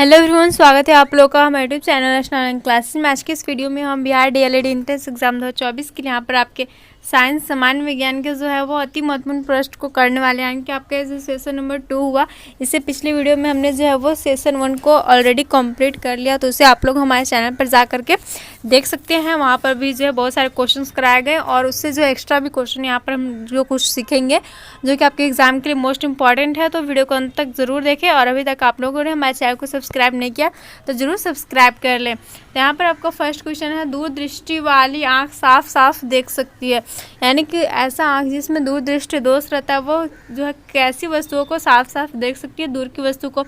Hello everyone, स्वागत है आप लोगों का हमारे यूट्यूब चैनल नेशनल क्लासेस में। आज के इस वीडियो में हम बिहार डीएलएड एंट्रेंस एग्जाम 2024 के लिए यहाँ पर आपके साइंस सामान्य विज्ञान के जो है वो अति महत्वपूर्ण प्रश्न को करने वाले हैं कि आपका जो सेशन नंबर 2 हुआ, इससे पिछले वीडियो में हमने जो है वो सेशन 1 को ऑलरेडी कंप्लीट कर लिया, तो उसे आप लोग हमारे चैनल पर जा करके देख सकते हैं। वहाँ पर भी जो है बहुत सारे क्वेश्चंस कराए गए और उससे जो एक्स्ट्रा भी क्वेश्चन यहाँ पर हम जो कुछ सीखेंगे जो कि आपके एग्जाम के लिए मोस्ट इंपॉर्टेंट है, तो वीडियो को अंत तक ज़रूर देखें। और अभी तक आप लोगों ने हमारे चैनल को सब्सक्राइब नहीं किया तो ज़रूर सब्सक्राइब कर लें। तो यहाँ पर आपका फर्स्ट क्वेश्चन है, दूरदृष्टि वाली आँख साफ साफ देख सकती है, यानी कि ऐसा आँख जिसमें दूरदृष्टि दोष रहता है वो जो है कैसी वस्तुओं को साफ साफ देख सकती है, दूर की वस्तु को,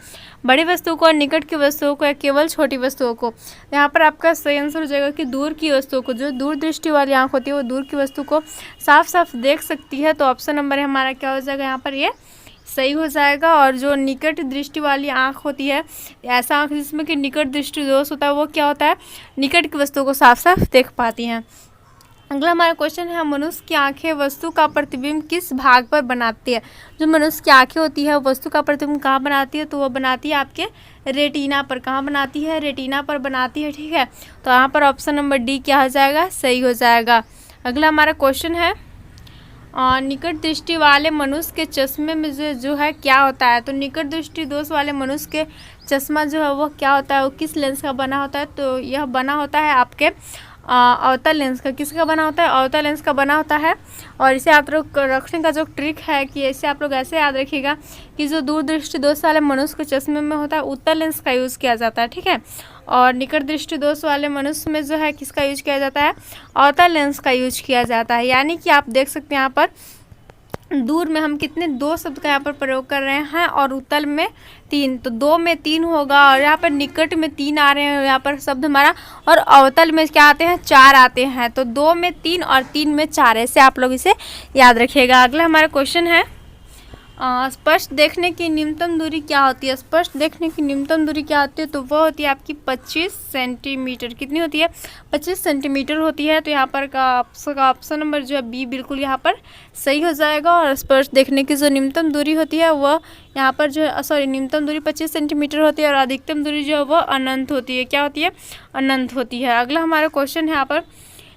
बड़ी वस्तु को, निकट की वस्तुओं को या केवल छोटी वस्तुओं को। यहाँ पर आपका सही आंसर हो जाएगा कि दूर की वस्तुओं को, जो दूरदृष्टि वाली आँख होती है वो दूर की वस्तु को साफ साफ देख सकती है। तो ऑप्शन नंबर है हमारा क्या हो जाएगा, यहाँ पर ये सही हो जाएगा। और जो निकट दृष्टि वाली आँख होती है, ऐसा आँख जिसमें कि निकट दृष्टि दोष होता है, वो क्या होता है, निकट की वस्तुओं को साफ साफ देख पाती हैं। अगला हमारा क्वेश्चन है, मनुष्य की आंखें वस्तु का प्रतिबिंब किस भाग पर बनाती है। जो मनुष्य की आंखें होती है वस्तु का प्रतिबिंब कहाँ बनाती है, तो वो बनाती है आपके रेटिना पर। कहाँ बनाती है, रेटिना पर बनाती है, ठीक है। तो यहाँ पर ऑप्शन नंबर डी क्या हो जाएगा, सही हो जाएगा। अगला हमारा क्वेश्चन है, निकट दृष्टि वाले मनुष्य के चश्मे में जो है क्या होता है। तो निकट दृष्टि दोष वाले मनुष्य के चश्मा जो है वो क्या होता है, वो किस लेंस का बना होता है। तो यह बना होता है आपके अवतल लेंस का। किसका बना होता है, अवतल लेंस का बना होता है। और इसे आप लोग रखने का जो ट्रिक है कि इसे आप लोग ऐसे याद रखिएगा कि जो दूरदृष्टि दोष वाले मनुष्य के चश्मे में होता है उत्तल लेंस का यूज़ किया जाता है, ठीक है। और निकट दृष्टि दोष वाले मनुष्य में जो है किसका यूज किया जाता है, अवतल लेंस का यूज किया जाता है। यानी कि आप देख सकते हैं यहाँ पर दूर में हम कितने दो शब्द का यहाँ पर प्रयोग कर रहे हैं और उत्तल में 3, तो 2 में 3 होगा। और यहाँ पर निकट में 3 आ रहे हैं यहाँ पर शब्द हमारा, और अवतल में क्या आते हैं, 4 आते हैं। तो 2 में 3 और 3 में 4, ऐसे आप लोग इसे याद रखिएगा। अगला हमारा क्वेश्चन है, स्पष्ट देखने की न्यूनतम दूरी क्या होती है। स्पष्ट देखने की न्यूनतम दूरी क्या होती है, तो वो होती है आपकी 25 सेंटीमीटर। कितनी होती है, 25 सेंटीमीटर होती है। तो यहाँ पर का ऑप्शन नंबर जो है बी बिल्कुल यहाँ पर सही हो जाएगा। और स्पष्ट देखने की जो न्यूनतम दूरी होती है वह यहाँ पर जो है न्यूनतम दूरी 25 सेंटीमीटर होती है और अधिकतम दूरी जो है वह अनंत होती है। क्या होती है, अनंत होती है। अगला हमारा क्वेश्चन है यहाँ पर,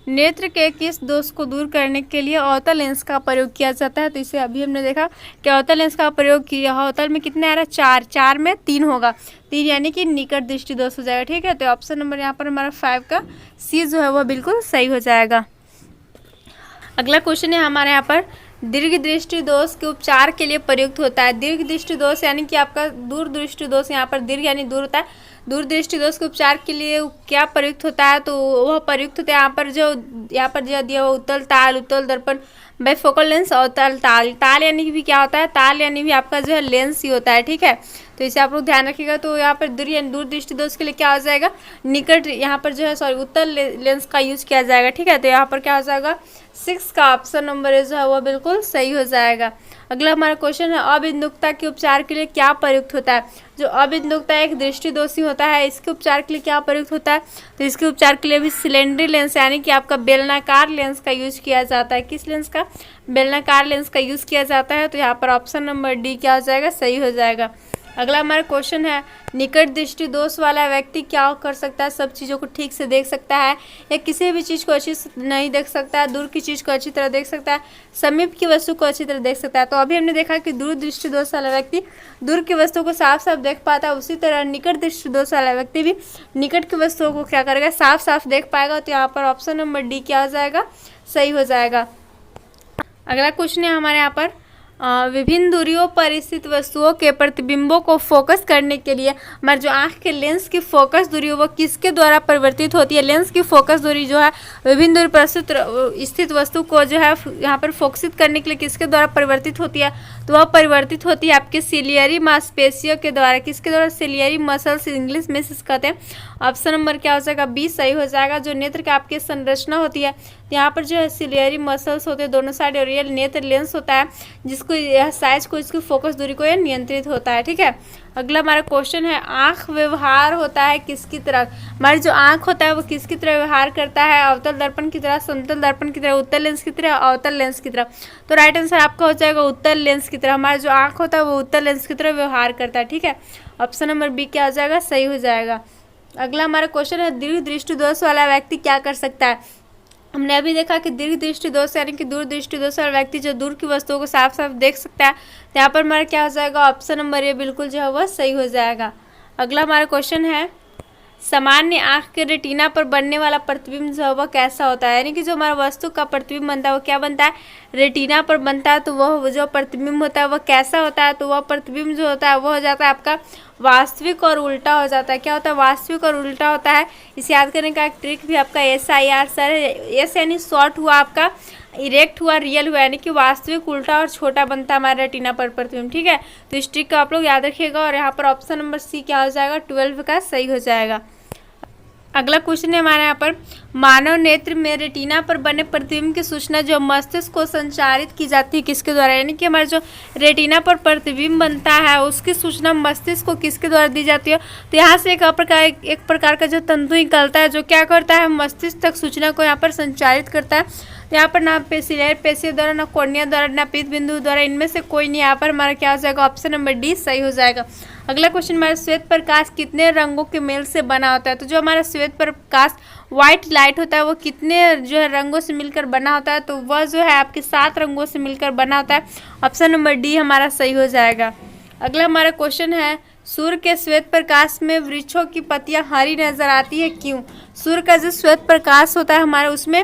नेत्र के किस दोष को दूर करने के लिए अवतल लेंस का प्रयोग किया जाता है। तो इसे अभी हमने देखा कि अवतल लेंस का प्रयोग किया, अवतल में कितने आ रहा है, 4, 4 में 3 होगा, 3 यानी कि निकट दृष्टि दोष हो जाएगा, ठीक है। तो ऑप्शन नंबर यहाँ पर हमारा 5 का सी जो है वह बिल्कुल सही हो जाएगा। अगला क्वेश्चन है हमारे यहाँ पर, दीर्घ दृष्टि दोष के उपचार के लिए प्रयुक्त होता है। दीर्घ दृष्टि दोष यानी कि आपका दूर दृष्टि दोष, यहाँ पर दीर्घ यानी दूर होता है, दूर दृष्टि दोष के उपचार के लिए क्या प्रयुक्त होता है। तो वह प्रयुक्त होता है यहाँ पर जो दिया हुआ उत्तल ताल, उत्तल दर्पण, बाइफोकल लेंस और ताल। ताल यानी कि भी क्या होता है, ताल यानी भी आपका जो है लेंस ही होता है, ठीक है। तो इसे आप लोग ध्यान रखिएगा। तो यहाँ पर दूर दृष्टि दोष के लिए क्या हो जाएगा, निकट यहाँ पर जो है उत्तल लेंस का यूज किया जाएगा, ठीक है। तो यहाँ पर क्या हो जाएगा, 6 का ऑप्शन नंबर जो है वह बिल्कुल सही हो जाएगा। अगला हमारा क्वेश्चन है, अबिंदुकता के उपचार के लिए क्या प्रयुक्त होता है। जो अबिंदुकता एक दृष्टि दोषी होता है, इसके उपचार के लिए क्या प्रयुक्त होता है। तो इसके उपचार के लिए भी सिलेंडरी लेंस यानी कि आपका बेलनाकार लेंस का यूज किया जाता है। किस लेंस का, बेलनाकार लेंस का यूज किया जाता है। तो यहाँ पर ऑप्शन नंबर डी क्या हो जाएगा, सही हो जाएगा। अगला हमारा क्वेश्चन है, निकट दृष्टि दोष वाला व्यक्ति क्या कर सकता है, सब चीज़ों को ठीक से देख सकता है या किसी भी चीज़ को अच्छी से नहीं देख सकता है, दूर की चीज़ को अच्छी तरह देख सकता है, समीप की वस्तु को अच्छी तरह देख सकता है। तो अभी हमने देखा कि दूर दृष्टि दोष वाला व्यक्ति दूर की वस्तु को साफ साफ देख पाता है, उसी तरह निकट दृष्टि दोष वाला व्यक्ति भी निकट की वस्तुओं को क्या करेगा, साफ साफ देख पाएगा। तो यहाँ पर ऑप्शन नंबर डी क्या हो जाएगा, सही हो जाएगा। अगला क्वेश्चन है हमारे यहाँ पर, विभिन्न दूरियों पर स्थित वस्तुओं के प्रतिबिंबों को फोकस करने के लिए हमारे जो आँख के लेंस की फोकस दूरी वो किसके द्वारा परिवर्तित होती है। लेंस की फोकस दूरी जो है विभिन्न दूरी पर स्थित वस्तु को जो है यहाँ पर फोकसित करने के लिए किसके द्वारा परिवर्तित होती है। तो वह परिवर्तित होती है आपके सिलियरी मांसपेशियों के द्वारा। किसके द्वारा, सिलियरी मसल्स इंग्लिश में से कहते हैं। ऑप्शन नंबर क्या हो जाएगा, बी सही हो जाएगा। जो नेत्र की आपकी संरचना होती है, यहाँ पर जो है सिलियरी मसल्स होते हैं दोनों साइड, और ये नेत्र लेंस होता है जिसको यह साइज को, इसकी फोकस दूरी को यह नियंत्रित होता है, ठीक है। अगला हमारा क्वेश्चन है, आँख व्यवहार होता है किसकी तरह। हमारी जो आँख होता है वो किसकी तरह व्यवहार करता है, अवतल दर्पण की तरह, समतल दर्पण की तरह, उत्तल लेंस की तरह, अवतल लेंस की तरह। तो राइट आंसर आपका हो जाएगा उत्तल लेंस की तरह। हमारा जो आँख होता है वो उत्तल लेंस की तरह व्यवहार करता है, ठीक है। ऑप्शन नंबर बी क्या हो जाएगा, सही हो जाएगा। अगला हमारा क्वेश्चन है, दीर्घ दृष्टि दोष वाला व्यक्ति क्या कर सकता है। हमने अभी देखा कि दीर्घ दृष्टि दोष यानी कि दूर दृष्टि दोष वाला व्यक्ति जो दूर की वस्तुओं को साफ साफ देख सकता है। तो यहाँ पर हमारा क्या हो जाएगा, ऑप्शन नंबर ए बिल्कुल जो है वह सही हो जाएगा। अगला हमारा क्वेश्चन है, सामान्य आंख के रेटिना पर बनने वाला प्रतिबिंब जो है वह कैसा होता है, यानी कि जो हमारा वस्तु का प्रतिबिंब बनता है वो क्या बनता है, रेटिना पर बनता है। तो वह जो प्रतिबिंब होता है वह कैसा होता है, तो वह प्रतिबिंब जो होता है वह हो जाता है आपका वास्तविक और उल्टा हो जाता है। क्या होता है, वास्तविक और उल्टा होता है। इसे याद करने का एक ट्रिक भी आपका SIR सर है। एस यानी शॉर्ट हुआ आपका, इरेक्ट हुआ, रियल हुआ, यानी कि वास्तविक उल्टा और छोटा बनता है हमारा रेटिना पर प्रतिबिंब। ठीक है, तो इस ट्रिक का आप लोग याद रखिएगा। और यहाँ पर ऑप्शन नंबर सी क्या हो जाएगा, 12 का सही हो जाएगा। अगला क्वेश्चन है हमारे यहाँ पर, मानव नेत्र में रेटिना पर बने प्रतिबिंब की सूचना जो मस्तिष्क को संचारित की जाती है किसके द्वारा, यानी कि हमारा जो रेटिना पर प्रतिबिंब बनता है उसकी सूचना मस्तिष्क को किसके द्वारा दी जाती है। तो यहाँ से एक प्रकार का जो तंतु निकलता है जो क्या करता है, मस्तिष्क तक सूचना को यहाँ पर संचारित करता है। यहाँ पर ना पेशिलेर पेशी द्वारा, ना कॉर्निया द्वारा, ना पीत बिंदु द्वारा, इनमें से कोई नहीं। यहाँ पर हमारा क्या हो जाएगा, ऑप्शन नंबर डी सही हो जाएगा। अगला क्वेश्चन हमारा, श्वेत प्रकाश कितने रंगों के मेल से बना होता है। तो जो हमारा श्वेत प्रकाश व्हाइट लाइट होता है वो कितने जो है रंगों से मिलकर बना होता है, तो वह जो है आपके 7 रंगों से मिलकर बना होता है। ऑप्शन नंबर डी हमारा सही हो जाएगा। अगला हमारा क्वेश्चन है, सूर्य के श्वेत प्रकाश में वृक्षों की पत्तियां हरी नजर आती है, क्यों। सूर्य का जो श्वेत प्रकाश होता है हमारे उसमें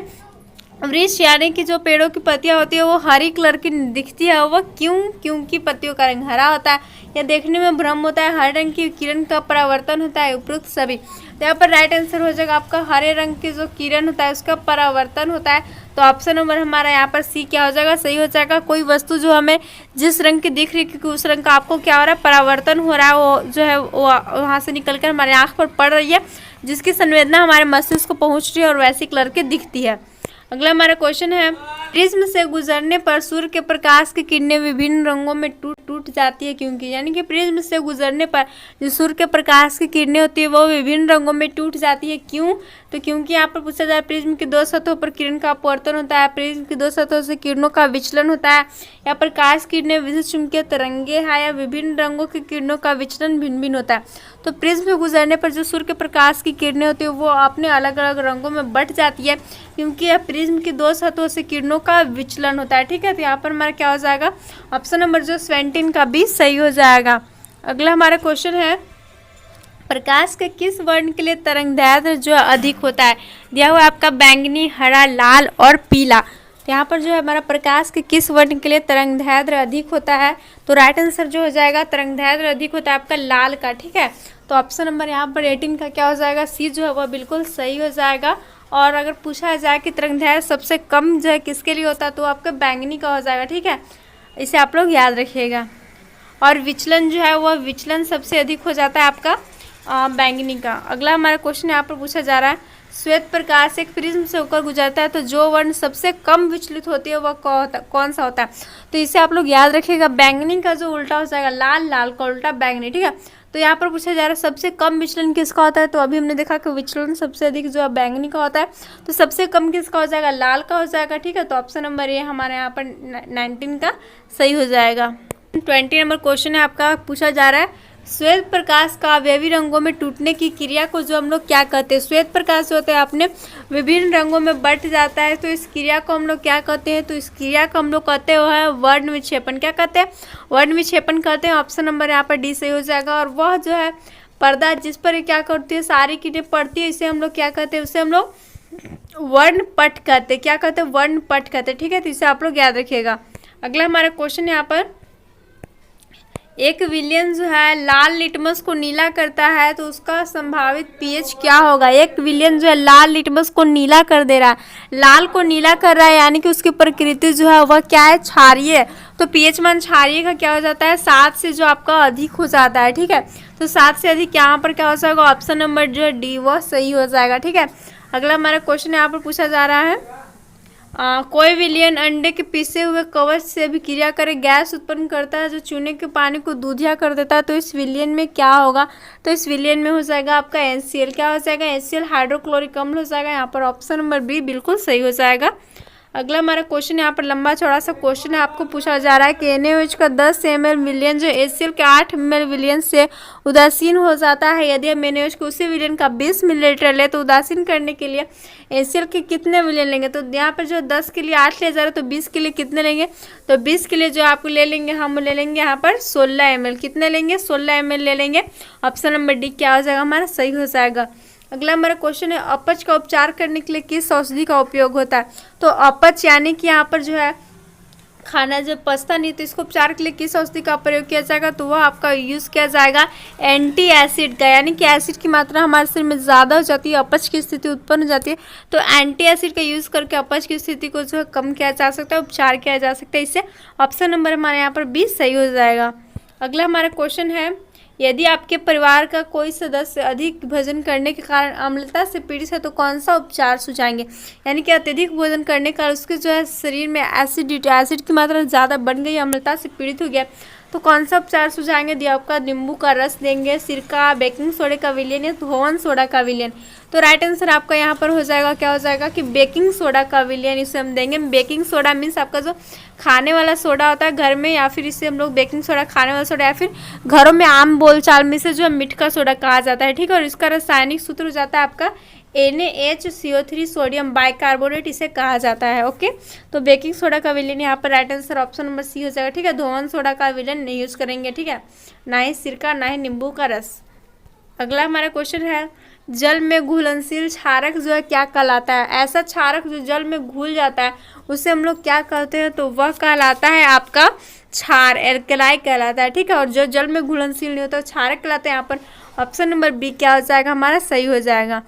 वृक्ष यानी कि जो पेड़ों की पत्तियां होती है वो हरी कलर की दिखती है, वह क्यों, क्योंकि पत्तियों का रंग हरा होता है या देखने में भ्रम होता है, हरे रंग की किरण का परावर्तन होता है, उपरोक्त सभी। तो यहाँ पर राइट आंसर हो जाएगा आपका हरे रंग की जो किरण होता है उसका परावर्तन होता है। तो ऑप्शन नंबर हमारा यहाँ पर सी क्या हो जाएगा, सही हो जाएगा। कोई वस्तु जो हमें जिस रंग की दिख रही है क्योंकि उस रंग का आपको क्या हो रहा है, परावर्तन हो रहा है, वो जो है वो वहाँ से निकल कर हमारे आँख पर पड़ रही है, जिसकी संवेदना हमारे मस्तिष्क को पहुँच रही है और वैसी कलर की दिखती है। अगला हमारा क्वेश्चन है, प्रिज्म से गुजरने पर सूर्य के प्रकाश की किरणें विभिन्न रंगों में टूट जाती है, क्योंकि यानी कि प्रिज्म से गुजरने पर जो सूर्य के प्रकाश की किरणें होती है वो विभिन्न रंगों में टूट जाती है, क्यों। तो क्योंकि यहाँ पर पूछा जाए प्रिज्म की 2 सतहों पर किरण का अपवर्तन होता है, प्रिज्म की 2 सतहों से किरणों का विचलन होता है, या प्रकाश किरणें विद्युत चुम्बकीय तरंगे हैं, या विभिन्न रंगों की किरणों का विचलन भिन्न भिन्न होता है। तो प्रिज्म से गुजरने पर जो सूर्य के प्रकाश की किरणें होती है वो अपने अलग अलग रंगों में बट जाती है, क्योंकि यह प्रिज्म की 2 सतहों से किरणों का विचलन होता है। ठीक है, तो यहाँ पर हमारा क्या हो जाएगा, ऑप्शन नंबर जो 17 का भी सही हो जाएगा। अगला हमारा क्वेश्चन है, प्रकाश के किस वर्ण के लिए तरंगदैर्ध्य जो अधिक होता है। दिया हुआ आपका बैंगनी, हरा, लाल और पीला। तो यहाँ पर जो है हमारा प्रकाश के किस वर्ण के लिए तरंगदैर्ध्य अधिक होता है, तो राइट आंसर जो हो जाएगा तरंगदैर्ध्य अधिक होता है आपका लाल का। ठीक है, तो ऑप्शन नंबर यहाँ पर 18 का क्या हो जाएगा, सी जो है वह बिल्कुल सही हो जाएगा। और अगर पूछा जाए कि तरंगदैर्ध्य सबसे कम जो है किसके लिए होता है, तो आपका बैंगनी का हो जाएगा। ठीक है, इसे आप लोग याद रखिएगा। और विचलन जो है वह विचलन सबसे अधिक हो जाता है आपका बैंगनी का। अगला हमारा क्वेश्चन यहाँ पर पूछा जा रहा है, श्वेत प्रकाश एक प्रिज्म से होकर गुजरता है तो जो वर्ण सबसे कम विचलित होती है वह कौन सा होता है। तो इसे आप लोग याद रखिएगा, बैंगनी का जो उल्टा हो जाएगा लाल, लाल का उल्टा बैंगनी। ठीक है, तो यहाँ पर पूछा जा रहा है सबसे कम विचलन किसका होता है, तो अभी हमने देखा कि विचलन सबसे अधिक जो है बैंगनी का होता है, तो सबसे कम किसका हो जाएगा, लाल का हो जाएगा। ठीक है, तो ऑप्शन नंबर ये हमारे यहाँ पर 19 का सही हो जाएगा। 20 नंबर क्वेश्चन है आपका, पूछा जा रहा है श्वेत प्रकाश का अवयवी रंगों में टूटने की क्रिया को जो हम लोग क्या कहते हैं। श्वेत प्रकाश जो होता है अपने विभिन्न रंगों में बट जाता है, तो इस क्रिया को हम लोग क्या कहते हैं, तो इस क्रिया को हम लोग कहते हैं वर्ण विक्षेपण। क्या कहते हैं, वर्ण विक्षेपण कहते हैं। ऑप्शन नंबर यहाँ पर डी सही हो जाएगा। और वह जो है पर्दा जिस पर क्या करती है सारी किरणें पड़ती है, इसे हम लोग क्या कहते हैं, उसे हम लोग वर्ण पट कहते हैं। क्या कहते हैं, वर्ण पट कहते हैं। ठीक है, तो इसे आप लोग याद रखिएगा। अगला हमारा क्वेश्चन यहाँ पर, एक विलयन जो है लाल लिटमस को नीला करता है तो उसका संभावित पीएच क्या होगा। एक विलयन जो है लाल लिटमस को नीला कर दे रहा है, लाल को नीला कर रहा है, यानी कि उसकी प्रकृति जो है वह क्या है, क्षारीय है। तो पीएच मान क्षारीय का क्या हो जाता है, 7 से जो आपका अधिक हो जाता है। ठीक है, तो 7 से अधिक यहाँ पर क्या हो जाएगा, ऑप्शन नंबर जो है डी वह सही हो जाएगा। ठीक है, अगला हमारा क्वेश्चन यहाँ पर पूछा जा रहा है, कोई विलयन अंडे के पीसे हुए कवच से अभिक्रिया करे गैस उत्पन्न करता है जो चूने के पानी को दूधिया कर देता है, तो इस विलयन में क्या होगा। तो इस विलयन में हो जाएगा आपका NaCl। क्या हो जाएगा, NaCl हाइड्रोक्लोरिक अम्ल हो जाएगा। यहाँ पर ऑप्शन नंबर बी बिल्कुल सही हो जाएगा। अगला हमारा क्वेश्चन यहाँ पर लंबा चौड़ा सा क्वेश्चन है, आपको पूछा जा रहा है कि NaOH का 10 ml विलयन जो HCl के 8 ml विलयन से उदासीन हो जाता है। यदि हम NaOH के उसी विलयन का 20 मिलीलीटर ले तो उदासीन करने के लिए HCl के कितने विलयन लेंगे। तो यहाँ पर जो 10 के लिए 8 ले जा रहे तो 20 के लिए कितने लेंगे, तो 20 के लिए जो आपको ले लेंगे हम ले लेंगे यहाँ पर 16 ml। कितने लेंगे, 16 ml ले लेंगे। ऑप्शन नंबर डी क्या हो जाएगा हमारा, सही हो जाएगा। अगला हमारा क्वेश्चन है अपच का उपचार करने के लिए किस औषधि का उपयोग होता है। तो अपच यानी कि यहाँ पर जो है खाना जब पचता नहीं तो इसको उपचार के लिए किस औषधि का प्रयोग किया जाएगा, तो वह आपका यूज़ किया जाएगा एंटी एसिड का, यानी कि एसिड की मात्रा हमारे शरीर में ज़्यादा हो जाती है, अपच की स्थिति उत्पन्न हो जाती है, तो एंटी एसिड का यूज़ करके अपच की स्थिति को जो है कम किया जा सकता है, उपचार किया जा सकता है। इससे ऑप्शन नंबर हमारे यहाँ पर 20 सही हो जाएगा। अगला हमारा क्वेश्चन है यदि आपके परिवार का कोई सदस्य अधिक भोजन करने के कारण अम्लता से पीड़ित है तो कौन सा उपचार सुझाएंगे। यानी कि अत्यधिक भोजन करने का उसके जो है शरीर में एसिड की मात्रा ज़्यादा बढ़ गई, अम्लता से पीड़ित हो गया, तो कौन सा उपचार सुझाएंगे। दिया आपका नींबू का रस देंगे, सिरका, बेकिंग सोडे का विलयन या धोवन सोडा का विलयन। तो राइट आंसर आपका यहाँ पर हो जाएगा, क्या हो जाएगा कि बेकिंग सोडा का विलयन इसे हम देंगे। बेकिंग सोडा मीन्स आपका जो खाने वाला सोडा होता है घर में, या फिर इसे हम लोग बेकिंग सोडा खाने वाला सोडा, या फिर घरों में आम बोलचाल में से जो मीठ का सोडा कहा जाता है, ठीक है। और इसका रासायनिक सूत्र हो जाता है आपका NaHCO3 सोडियम बाइकार्बोनेट, इसे कहा जाता है। ओके, तो बेकिंग सोडा का विलयन यहाँ पर right answer option number C हो जाएगा, ठीक है। धोवन सोडा का विलयन नहीं यूज़ करेंगे, ठीक है, ना ही सिरका ना ही नींबू का रस। अगला हमारा क्वेश्चन है जल में घुलनशील क्षारक जो है क्या कहलाता है। ऐसा क्षारक जो जल में घुल जाता है उसे हम लोग क्या कहते हैं, तो वह कहलाता है आपका क्षार, एल्कलाई कहलाता है, ठीक है। और जो जल में घुलनशील नहीं होता क्षारक कहलाते हैं। यहाँ पर ऑप्शन नंबर बी क्या हो जाएगा हमारा, सही हो जाएगा।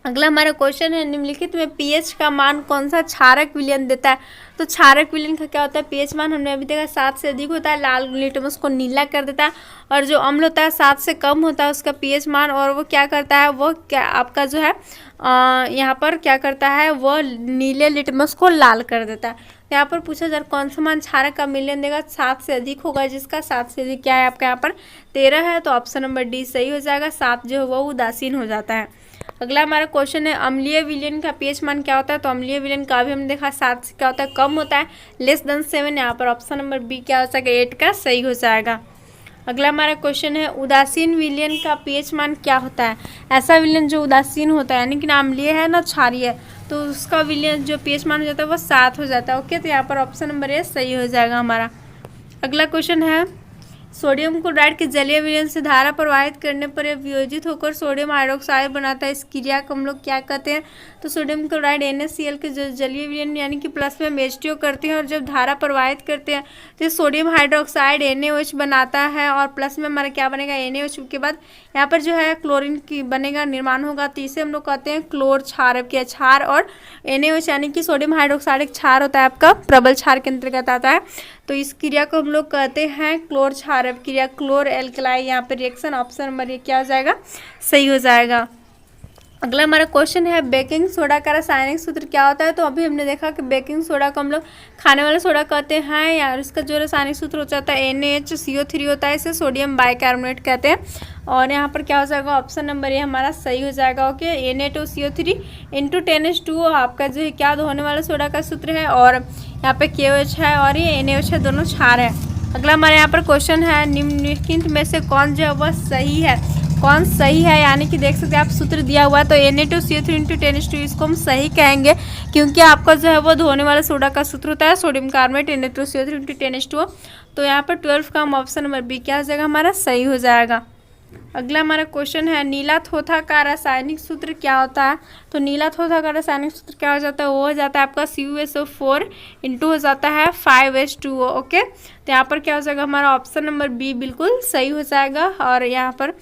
अगला हमारा क्वेश्चन है निम्नलिखित में पीएच का मान कौन सा क्षारक विलयन देता है। तो क्षारक विलयन का क्या होता है, पीएच मान हमने अभी देखा 7 से अधिक होता है, लाल लिटमस को नीला कर देता है, और जो अम्ल होता है 7 से कम होता है उसका पीएच मान, और वो क्या करता है, वो क्या आपका जो है यहाँ पर क्या करता है, वो नीले लिटमस को लाल कर देता है। यहाँ पर पूछा जा रहा कौन सा मान क्षारक का विलयन देगा, 7 से अधिक होगा, जिसका 7 से अधिक क्या है आपका यहाँ पर 13 है, तो ऑप्शन नंबर डी सही हो जाएगा। 7 जो है वो उदासीन हो जाता है। अगला हमारा क्वेश्चन है अम्लीय विलयन का पीएच मान क्या होता है। तो अम्लीय विलयन का भी हमने देखा 7 से क्या होता है, कम होता है, लेस देन 7। यहाँ पर ऑप्शन नंबर बी क्या हो जाएगा, 8 का सही हो जाएगा। अगला हमारा क्वेश्चन है उदासीन विलयन का पीएच मान क्या होता है। ऐसा विलयन जो उदासीन होता है, यानी कि ना अम्लीय है ना क्षारीय है, तो उसका विलयन जो पीएच मान हो जाता है वो 7 हो जाता है। ओके, तो यहाँ पर ऑप्शन नंबर ए सही हो जाएगा हमारा। अगला क्वेश्चन है सोडियम क्लोराइड के जलीय विलयन से धारा प्रवाहित करने पर यह वियोजित होकर सोडियम हाइड्रोक्साइड बनाता है, इस क्रिया को हम लोग क्या कहते हैं। तो सोडियम क्लोराइड NaCl के जो जलीय विलयन यानी कि प्लस में हम H2O करते हैं, और जब धारा प्रवाहित करते हैं तो सोडियम हाइड्रोक्साइड NaOH बनाता है, और प्लस में हमारा क्या बनेगा NaOH के बाद यहाँ पर जो है क्लोरीन की बनेगा, निर्माण होगा, तो इसे हम लोग कहते हैं क्लोर क्षार। क्या क्षार और NaOH यानी कि सोडियम हाइड्रोक्साइड एक क्षार होता है आपका, प्रबल क्षार के अंतर्गत आता है, तो इस क्रिया को हम लोग कहते हैं क्लोर क्षारक क्रिया, क्लोर एल्कलाई। यहाँ पर रिएक्शन ऑप्शन नंबर ये क्या हो जाएगा, सही हो जाएगा। अगला हमारा क्वेश्चन है बेकिंग सोडा का रासायनिक सूत्र क्या होता है। तो अभी हमने देखा कि बेकिंग सोडा को हम लोग खाने वाला सोडा कहते हैं, यार इसका जो रासायनिक सूत्र हो जाता है NaHCO3 होता है, इसे सोडियम बाइकार्बोनेट कहते हैं। और यहाँ पर क्या हो जाएगा, ऑप्शन नंबर ये हमारा सही हो जाएगा। ओके, Na2CO3 × 10H2O आपका जो है क्या होने वाला सोडा का सूत्र है, और यहाँ पे KOH है और ये NaOH है, दोनों क्षार है। अगला हमारे यहाँ पर क्वेश्चन है निम्नलिखित में से कौन जो है वह सही है, कौन सही है, यानी कि देख सकते हैं आप सूत्र दिया हुआ है, तो Na2CO3 × 10H2O इसको हम सही कहेंगे, क्योंकि आपका जो है वो धोने वाला सोडा का सूत्र होता है सोडियम कार्बोनेट Na2CO3 × 10H2O। तो यहाँ पर 12 का ऑप्शन नंबर बी क्या हो जाएगा हमारा, सही हो जाएगा। अगला हमारा क्वेश्चन है नीला थोथा का रासायनिक सूत्र क्या होता है। तो नीला थोथा का रासायनिक सूत्र क्या हो जाता है, वो हो जाता है आपका CuSO4 इंटू हो जाता है 5H2O। ओके, तो यहाँ पर क्या हो जाएगा हमारा ऑप्शन नंबर बी बिल्कुल सही हो जाएगा। और यहाँ पर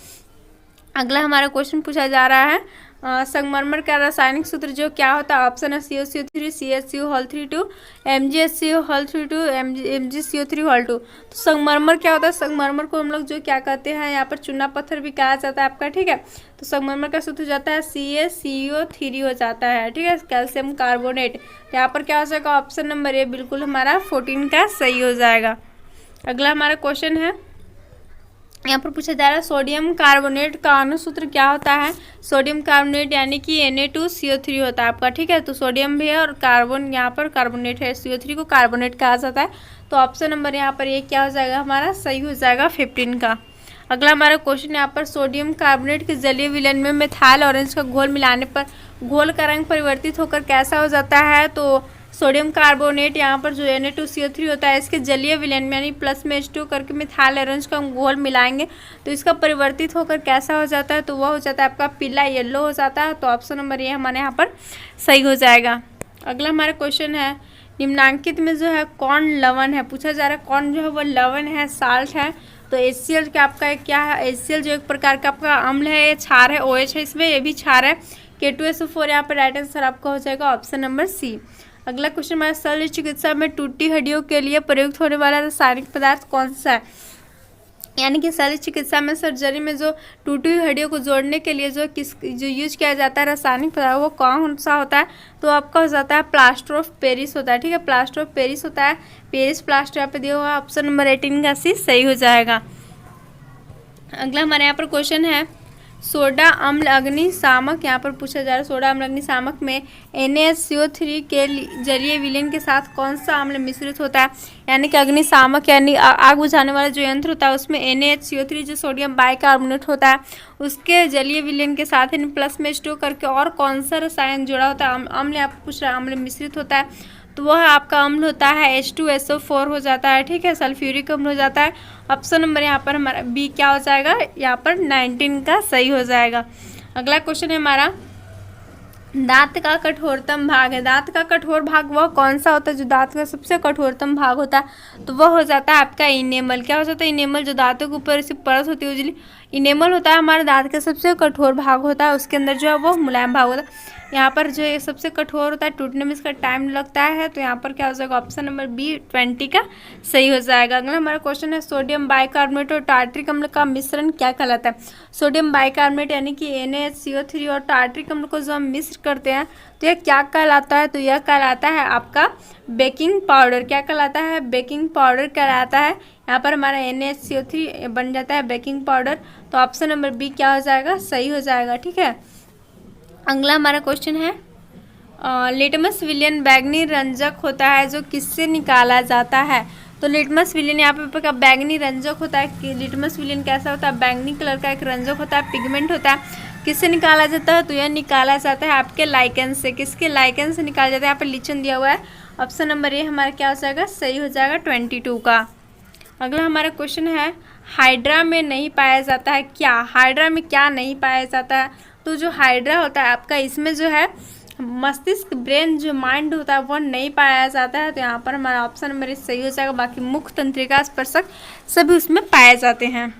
अगला हमारा क्वेश्चन पूछा जा रहा है संगमरमर का रासायनिक सूत्र जो क्या होता है। ऑप्शन है CaCO3 CaCO2 MgSCO2 MgCO3 2। तो संगमरमर क्या होता है, संगमरमर को हम लोग जो क्या कहते हैं, यहाँ पर चूना पत्थर भी कहा जाता है आपका, ठीक है। तो संगमरमर का सूत्र हो जाता है CaCO3 हो जाता है, ठीक है, कैल्शियम कार्बोनेट। यहाँ पर क्या हो जाएगा, ऑप्शन नंबर ए बिल्कुल हमारा 14 का सही हो जाएगा। अगला हमारा क्वेश्चन है यहाँ पर पूछा जा रहा है सोडियम कार्बोनेट का अणुसूत्र क्या होता है। सोडियम कार्बोनेट यानी कि Na2CO3 होता है आपका, ठीक है। तो सोडियम भी है और कार्बन यहाँ पर कार्बोनेट है, CO3 को कार्बोनेट कहा जाता है। तो ऑप्शन नंबर यहाँ पर ये क्या हो जाएगा हमारा, सही हो जाएगा 15 का। अगला हमारा क्वेश्चन यहाँ पर सोडियम कार्बोनेट के जलीय विलयन में मिथाइल ऑरेंज का घोल मिलाने पर घोल का रंग परिवर्तित होकर कैसा हो जाता है। तो सोडियम कार्बोनेट यहाँ पर जो Na2CO3 होता है इसके जलीय विलयन में यानी प्लस में H2 करके मिथाइल ऑरेंज का घोल मिलाएंगे तो इसका परिवर्तित होकर कैसा हो जाता है, तो वह हो जाता है आपका पीला येलो हो जाता है। तो ऑप्शन नंबर ये हमारे यहाँ पर सही हो जाएगा। अगला हमारा क्वेश्चन है निम्नांकित में जो है कौन लवण है, पूछा जा रहा है कौन जो है वो लवण है, साल्ट है। तो HCl का आपका क्या है, HCl जो एक प्रकार का आपका अम्ल है, ये क्षार है, OH है इसमें, ये भी क्षार है। K2SO4 यहाँ पर राइट आंसर आपका हो जाएगा ऑप्शन नंबर सी। अगला क्वेश्चन हमारा शल्य चिकित्सा में टूटी हड्डियों के लिए प्रयुक्त होने वाला रासायनिक पदार्थ कौन सा है। यानी कि शल्य चिकित्सा में सर्जरी में जो टूटी हुई हड्डियों को जोड़ने के लिए जो यूज किया जाता है रासायनिक पदार्थ वो कौन सा होता है, तो आपका हो जाता है प्लास्टर ऑफ पेरिस होता है, ठीक है। प्लास्टर ऑफ पेरिस होता है, पेरिस प्लास्टर यहाँ पे दिया हुआ है, ऑप्शन नंबर 18 का सी सही हो जाएगा। अगला हमारे यहाँ पर क्वेश्चन है सोडा अम्ल अग्निशामक, यहाँ पर पूछा जा रहा है सोडा अम्ल अग्निशामक में NaCO3 के जलीय विलयन के साथ कौन सा अम्ल मिश्रित होता है। यानी कि अग्निशामक यानी आग बुझाने वाला जो यंत्र होता है उसमें NaCO3 जो सोडियम बाइकार्बोनेट होता है उसके जलीय विलयन के साथ यानी प्लस में H2 करके और कौन सा रसायन जुड़ा होता है, अम्ल आपको पूछ रहा है अम्ल मिश्रित होता है, तो वह आपका अम्ल होता है H2SO4 हो जाता है, ठीक है। सल्फ्यूरिक अम्ल हो जाता है। ऑप्शन नंबर यहाँ पर हमारा बी क्या हो जाएगा, यहाँ पर 19 का सही हो जाएगा। अगला क्वेश्चन है हमारा दांत का कठोरतम भाग है। दांत का कठोर भाग वह कौन सा होता है जो दांत का सबसे कठोरतम भाग होता है, तो वह हो जाता है आपका इनेमल। क्या हो जाता है, इनेमल। जो दांतों के ऊपर से परत होती है उजली, इनेमल होता है हमारे दांत का सबसे कठोर भाग होता है, उसके अंदर जो है वो मुलायम भाग होता है। यहाँ पर जो ये सबसे कठोर होता है, टूटने में इसका टाइम लगता है, तो यहाँ पर क्या हो जाएगा ऑप्शन नंबर बी 20 का सही हो जाएगा। अगला हमारा क्वेश्चन है सोडियम बाइकार्बोनेट और टार्ट्रिक अम्ल का मिश्रण क्या कहलाता है। सोडियम बाइकार्बोनेट यानी कि NaCO3 और टार्ट्रिक अम्ल को जो हम मिश्र करते हैं तो यह क्या कहलाता है, तो यह कहलाता है आपका बेकिंग पाउडर। क्या कहलाता है, बेकिंग पाउडर कहलाता है। यहाँ पर हमारा NaCO3 बन जाता है बेकिंग पाउडर, तो ऑप्शन नंबर बी क्या हो जाएगा, सही हो जाएगा, ठीक है। अगला हमारा क्वेश्चन है लिटमस विलयन बैगनी रंजक होता है जो किससे निकाला जाता है। तो लिटमस विलयन यहाँ पे बैगनी रंजक होता है कि लिटमस विलयन कैसा होता है, बैगनी कलर का एक रंजक होता है, पिगमेंट होता है। किससे निकाला जाता है, तो यह निकाला जाता है आपके लाइकेन से। किसके, लाइकेन से निकाला जाता है। यहाँ पर लिचन दिया हुआ है, ऑप्शन नंबर ए हमारा क्या हो जाएगा, सही हो जाएगा 22 का। अगला हमारा क्वेश्चन है हाइड्रा में नहीं पाया जाता है क्या। हाइड्रा में क्या नहीं पाया जाता है, तो जो हाइड्रा होता है आपका इसमें जो है मस्तिष्क ब्रेन जो माइंड होता है वो नहीं पाया जाता है, तो यहाँ पर हमारा ऑप्शन नंबर सही हो जाएगा। बाकी मुख्य तंत्रिका स्पर्शक सभी उसमें पाए जाते हैं।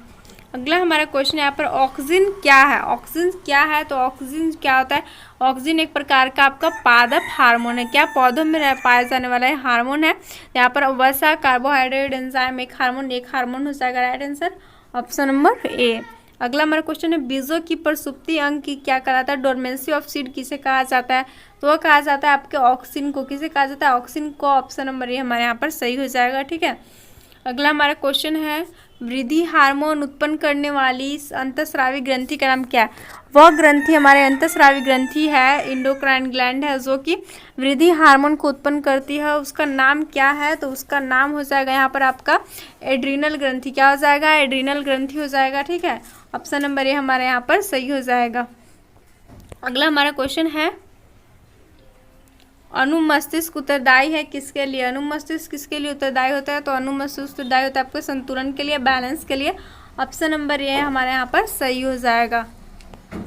अगला हमारा क्वेश्चन यहाँ पर ऑक्सीजन क्या है। ऑक्सीजन क्या है, तो ऑक्सीजन क्या होता है, ऑक्सीजन एक प्रकार का आपका पादप हार्मोन है। क्या, पौधों में पाया जाने वाला है हार्मोन है। यहाँ पर वसा कार्बोहाइड्रेट एंजाइम एक हार्मोन हो जाएगा right answer, option number A. अगला हमारा क्वेश्चन है बीजों की प्रसुप्ति अंग की क्या कहलाता है। डोरमेंसी ऑफ सीड किसे कहा जाता है, तो वह कहा जाता है आपके ऑक्सिन को। किसे कहा जाता है, ऑक्सिन को। ऑप्शन नंबर ए हमारे यहाँ पर सही हो जाएगा, ठीक है। अगला हमारा क्वेश्चन है वृद्धि हार्मोन उत्पन्न करने वाली अंतःस्रावी ग्रंथि का नाम क्या है। वह ग्रंथि हमारे अंतःस्रावी ग्रंथि है, इंडोक्राइन ग्लैंड है जो कि वृद्धि हार्मोन को उत्पन्न करती है। उसका नाम क्या है, तो उसका नाम हो जाएगा यहाँ पर आपका एड्रीनल ग्रंथि। क्या हो जाएगा, एड्रीनल ग्रंथि हो जाएगा, ठीक है। ऑप्शन नंबर ए हमारे यहाँ पर सही हो जाएगा। अगला हमारा क्वेश्चन है अनुमस्तिष्क उत्तरदायी है किसके लिए। अनुमस्तिष्क किसके लिए उत्तरदायी होता है, तो अनुमस्तिष्क उत्तरदायी होता है आपके संतुलन के लिए, बैलेंस के लिए। ऑप्शन नंबर ए हमारे यहाँ पर सही हो जाएगा।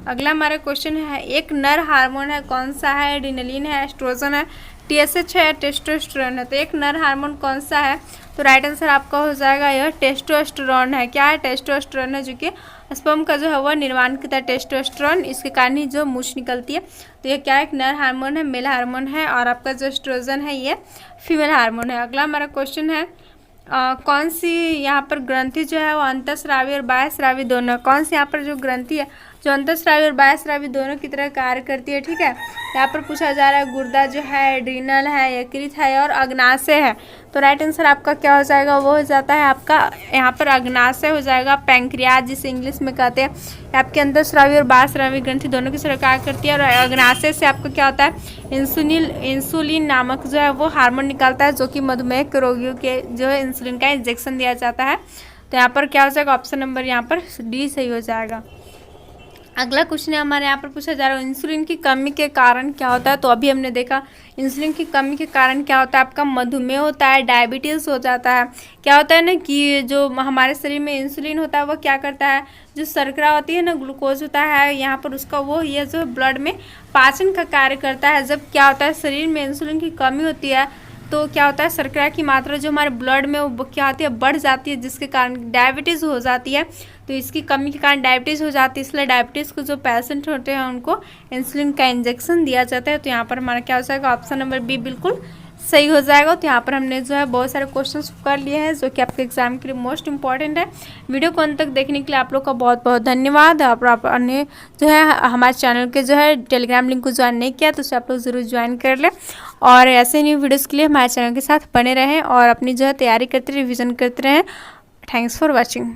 अगला हमारा क्वेश्चन है एक नर हार्मोन है, कौन सा है। एड्रेनलिन है, एस्ट्रोजन है, TSH है, टेस्टोस्टेरोन है। तो एक नर हार्मोन कौन सा है, तो राइट आंसर आपका हो जाएगा यह टेस्टोस्टेरोन है। क्या है, टेस्टोस्टेरोन है, जो कि स्पर्म का जो है वह निर्माण करता है टेस्टोस्टेरोन, इसके कारण ही जो मूछ निकलती है। तो ये क्या एक नर हार्मोन है, मेल हार्मोन है, और आपका जो एस्ट्रोजन है ये फीमेल हार्मोन है। अगला हमारा क्वेश्चन है कौन सी यहाँ पर ग्रंथि जो है वो अंतःस्रावी और बाह्यस्रावी दोनों, कौन सी यहाँ पर जो ग्रंथि है जो अंतःस्रावी और बाह्यस्रावी दोनों की तरह कार्य करती है, ठीक है। यहाँ पर पूछा जा रहा है गुर्दा जो है, एड्रीनल है, यकृत है और अग्नाशय है। तो राइट आंसर आपका क्या हो जाएगा, वो हो जाता है आपका यहाँ पर अग्नाशय हो जाएगा, पैंक्रियाज जिसे इंग्लिश में कहते हैं। आपके अंतःस्रावी और बाह्यस्रावी ग्रंथि दोनों की सेवा कार्य करती है। और अग्नाशय से आपका क्या होता है, इंसुलिन नामक जो है वो हार्मोन निकलता है, जो कि मधुमेह के रोगियों के जो है इंसुलिन का इंजेक्शन दिया जाता है। तो यहाँ पर क्या हो जाएगा, ऑप्शन नंबर यहाँ पर डी सही हो जाएगा। अगला क्वेश्चन है हमारे यहाँ पर पूछा जा रहा है इंसुलिन की कमी के कारण क्या होता है। तो अभी हमने देखा इंसुलिन की कमी के कारण क्या होता है, आपका मधुमेह होता है, डायबिटीज़ हो जाता है। क्या होता है ना कि जो हमारे शरीर में इंसुलिन होता है वो क्या करता है, जो शर्करा होती है ना, ग्लूकोज होता है यहाँ पर उसका, वो ये जो ब्लड में पाचन का कार्य करता है। जब क्या होता है शरीर में इंसुलिन की कमी होती है तो क्या होता है, शर्करा की मात्रा जो हमारे ब्लड में वो क्या होती है, बढ़ जाती है, जिसके कारण डायबिटीज़ हो जाती है। तो इसकी कमी के कारण डायबिटीज़ हो जाती है, इसलिए डायबिटीज़ को जो पेशेंट होते हैं उनको इंसुलिन का इंजेक्शन दिया जाता है। तो यहाँ पर हमारा क्या हो जाएगा, ऑप्शन नंबर बी बिल्कुल सही हो जाएगा। तो यहाँ पर हमने जो है बहुत सारे क्वेश्चंस कर लिए हैं जो कि आपके एग्जाम के लिए मोस्ट इंपॉर्टेंट है। वीडियो को अंत तक देखने के लिए आप लोग का बहुत बहुत धन्यवाद। आपने जो है हमारे चैनल के जो है टेलीग्राम लिंक को ज्वाइन नहीं किया तो उसे आप लोग ज़रूर ज्वाइन कर लें, और ऐसे न्यू वीडियोज़ के लिए हमारे चैनल के साथ बने रहें और अपनी जो है तैयारी करते रहें, रिविज़न करते रहें। Thanks for watching.